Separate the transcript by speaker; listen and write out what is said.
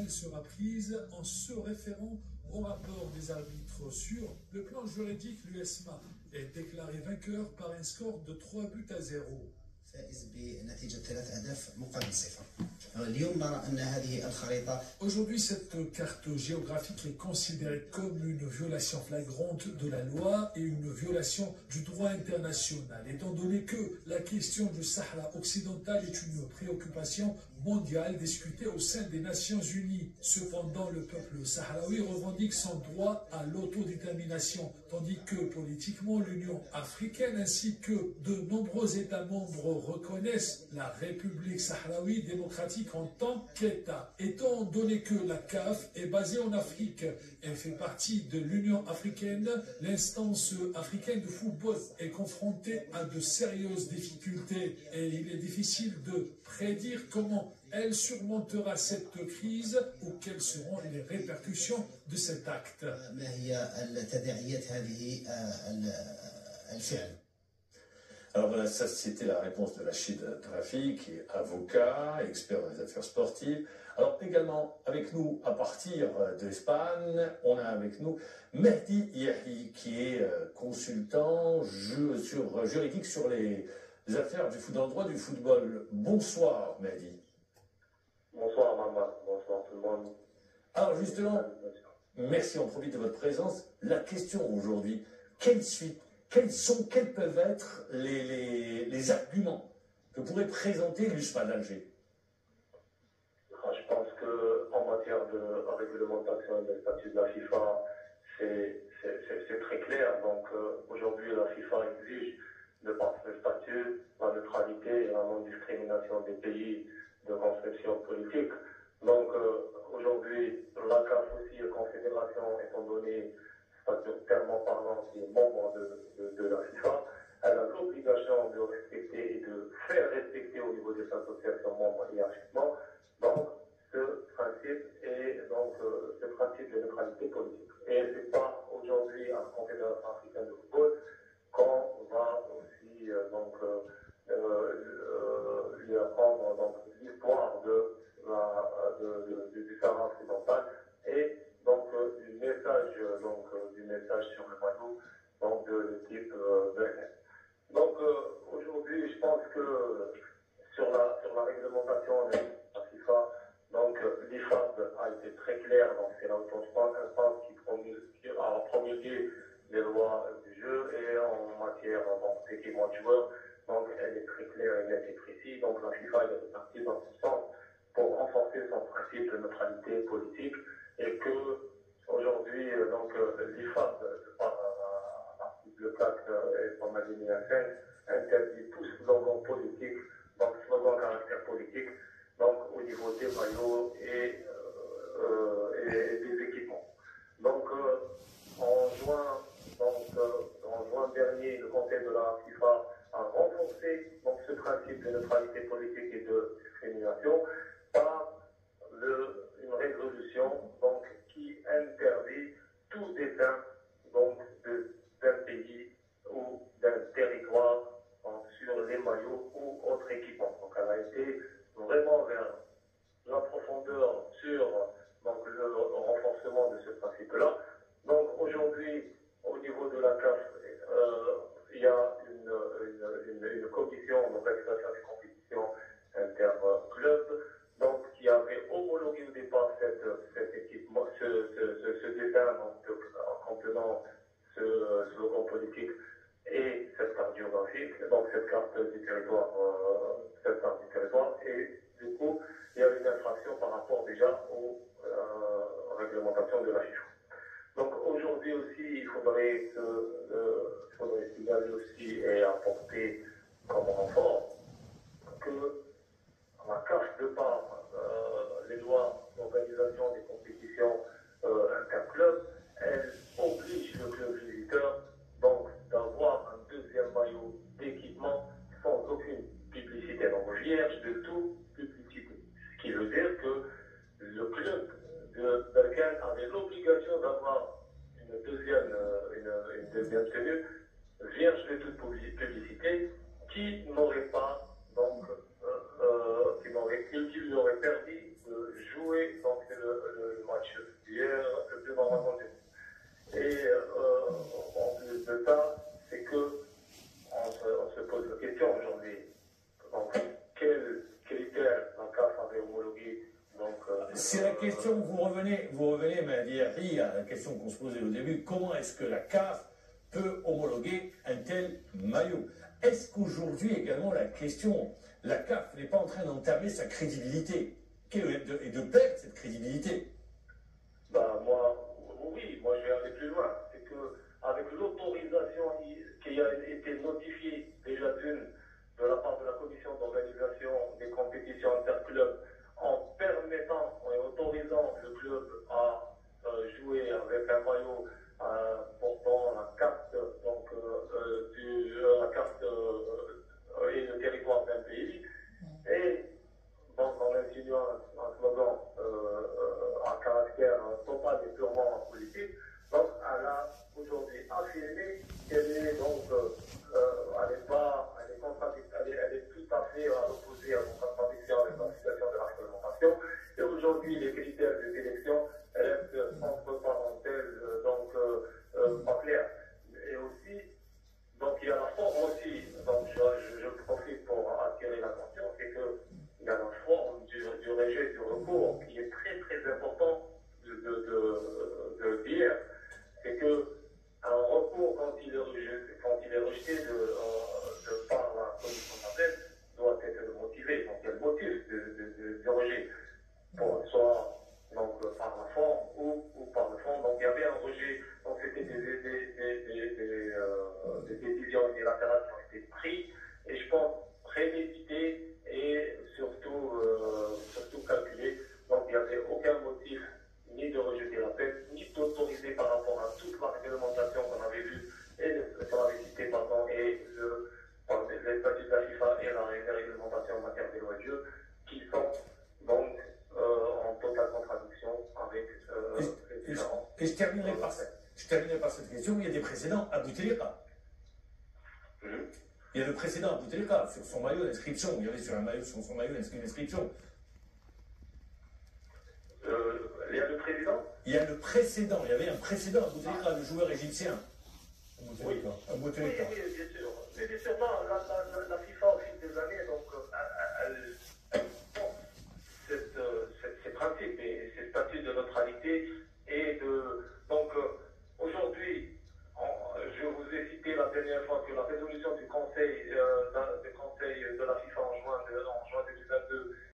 Speaker 1: pénale sera prise en se référant au rapport des arbitres. Sur le plan juridique, l'USMA est déclaré vainqueur par un score de 3-0.
Speaker 2: فائز بنتيجة 3 أهداف مقابل 0. اليوم نرى أن هذه الخريطة
Speaker 1: Aujourd'hui, cette carte géographique est considérée comme une violation flagrante de la loi et une violation du droit international, étant donné que la question du Sahara occidental est une préoccupation mondiale discutée au sein des Nations Unies. Cependant, le peuple sahraoui revendique son droit à l'autodétermination, tandis que politiquement, l'Union africaine ainsi que de nombreux États membres reconnaissent la République sahraoui démocratique en tant qu'État. Étant donné que la CAF est basée en Afrique et fait partie de l'Union africaine, l'instance africaine de football est confrontée à de sérieuses difficultés et il est difficile de prédire comment elle surmontera cette crise ou quelles seront les répercussions de cet acte.
Speaker 2: ما هي التداعيات هذه الفعل؟
Speaker 3: Alors voilà, ça c'était la réponse de Rachid Trafi, qui est avocat, expert dans les affaires sportives. Alors également avec nous, à partir d'Espagne, on a avec nous Mehdi Yahi, qui est consultant juridique sur les affaires du foot, dans le droit du football. Bonsoir Mehdi.
Speaker 4: Bonsoir Maman, bonsoir tout le monde.
Speaker 3: Alors justement, merci, on profite de votre présence. La question aujourd'hui, quels peuvent être les arguments que pourrait présenter l'USMA d'Alger?
Speaker 4: Je pense qu'en matière de réglementation et de statut de la FIFA, c'est très clair. Donc aujourd'hui, la FIFA exige, de par ce statut, la neutralité et la non-discrimination des pays de conception politique. Donc aujourd'hui, la CAF aussi, la Confédération, étant donné statutairement parlant, qui est membre de la FIFA, elle a l'obligation de respecter et de faire respecter au niveau des associations membres hiérarchiquement, donc ce principe de neutralité politique. Et ce n'est pas aujourd'hui à la Confédération africaine de football qu'on va aussi lui apprendre l'histoire du Sahara occidental et donc du message sur le maillot de l'équipe Berlin. Donc aujourd'hui, je pense que sur la réglementation de la FIFA, donc l'IFAB a été très clair, donc c'est l'instance qui a promulgué les lois du jeu et en matière d'équipement de joueurs, donc elle est très claire et nette et précise. Donc la FIFA est partie dans ce sens pour renforcer son principe de neutralité politique et que aujourd'hui, l'IFAB, par l'article 4 et son alinéa 5, interdit tout slogan politique, donc slogan caractère politique, donc au niveau des maillots et des équipements. Donc en juin dernier, le Conseil de la FIFA a renforcé donc, ce principe de neutralité politique et de discrimination par une résolution donc, qui interdit tout dédain d'un pays ou d'un territoire sur les maillots ou autres équipements. Donc elle a été vraiment vers la profondeur sur le renforcement de ce principe-là. Donc aujourd'hui, au niveau de la CAF, il y a une commission d'organisation des compétitions interclubs qui avait homologué au départ cet équipement, ce dessin en contenant ce slogan politique et cette carte géographique, donc cette carte du territoire, et du coup il y a une infraction par rapport déjà aux réglementations de la FIFA. Donc aujourd'hui aussi, il faudrait signaler aussi et apporter comme renfort que la CAF, de par les lois d'organisation des compétitions interclubs, elle oblige le club visiteur donc d'avoir un deuxième maillot d'équipement sans aucune publicité, donc vierge de toute publicité. Ce qui veut dire que le club de Berkane avait l'obligation d'avoir une deuxième tenue vierge de toute publicité qui n'aurait pas qui lui aurait permis de jouer
Speaker 3: C'est la question, vous revenez Mahdi Yahri, à la question qu'on se posait au début, comment est-ce que la CAF peut homologuer un tel maillot? Est-ce qu'aujourd'hui également la question, la CAF n'est pas en train d'entamer sa crédibilité et de perdre cette crédibilité?
Speaker 4: Bah, moi je vais aller plus loin. C'est que avec l'autorisation qui a été notifiée déjà de la part de la commission d'organisation des compétitions interclubs en permettant et autorisant le club à jouer avec un maillot portant la carte, donc, la carte et le territoire d'un pays, et donc en insinuant un slogan à caractère total et purement politique. Donc elle a aujourd'hui affirmé qu'elle est donc elle est tout à fait à l'opposé à vos contradictions avec la situation de la réglementation. Et aujourd'hui, les critères de sélection restent entre parenthèses, donc pas clairs. Et aussi, donc il y a la forme aussi, donc je profite pour attirer l'attention, c'est qu'il y a la forme du rejet du recours qui est très très important de dire. C'est que un recours, quand il est rejeté de par la commission d'appel, doit être motivé. Donc il y a le motif du rejet, soit donc, par la forme ou par le fond. Donc il y avait un rejet, donc c'était des décisions unilatérales qui ont été prises, et je pense préméditées et surtout calculées. Donc il n'y avait aucun motif ni de rejeter la peine, ni d'autoriser par rapport à toute la réglementation qu'on avait vue et qu'on avait citée pardon, et les statuts de la FIFA et les réglementations en matière des lois de jeu, qui sont donc en totale contradiction avec les différents.
Speaker 3: Et je terminerai par cette question. Il y a des précédents à Bouteflika. Il y a le précédent à Bouteflika sur son maillot d'inscription. Il y avait sur son maillot une inscription.
Speaker 4: Il y a le président.
Speaker 3: Il y a le précédent. Il y avait un précédent à Bouteflika, le joueur égyptien.
Speaker 4: Oui, bien sûr. Mais bien sûr, la FIFA au fil des années, donc, ces principes et ces statuts de neutralité